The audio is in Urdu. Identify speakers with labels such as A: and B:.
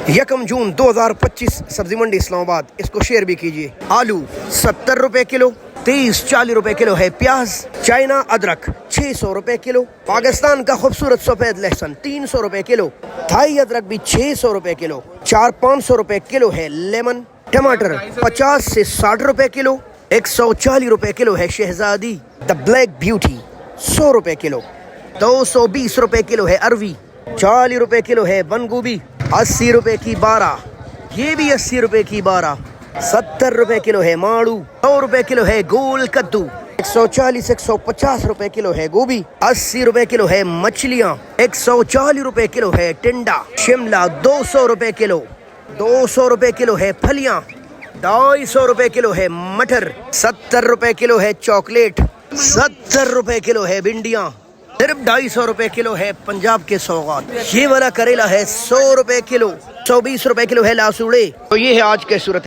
A: یکم جون 2025 سبزی منڈی اسلام آباد، اس کو شیئر بھی کیجیے۔ آلو 70 روپے کلو، 30-40 روپے کلو ہے پیاز۔ چائنا ادرک 600 روپے کلو۔ پاکستان کا خوبصورت سفید لہسن 300 روپے کلو۔ تھائی ادرک بھی 600 روپے کلو۔ 400-500 روپے کلو ہے لیمن۔ ٹماٹر 50 سے 60 روپے کلو۔ 140 روپے کلو ہے شہزادی دا بلیک بیوٹی، 100 روپے کلو۔ 220 روپے کلو ہے اروی۔ 40 روپے کلو ہے بند گوبھی۔ 80 روپے کی 12، یہ بھی 80 روپے کی 12۔ 70 روپے کلو ہے ماڑو۔ 100 روپے کلو ہے گول کدو۔ 140-150 روپے کلو ہے گوبھی۔ 80 روپے کلو ہے مچھلیاں۔ 140 روپے کلو ہے ٹنڈا۔ شملہ 200 روپے کلو۔ 200 روپے کلو ہے پھلیاں۔ 250 روپے کلو ہے مٹر۔ 70 روپے کلو ہے چاکلیٹ۔ 70 روپے کلو ہے بھنڈیاں۔ صرف 250 روپے کلو ہے پنجاب کے سوغات۔ یہ والا کریلا ہے 100 روپے کلو۔ 120 روپے کلو ہے لاسوڑے۔ تو یہ ہے آج کے صورت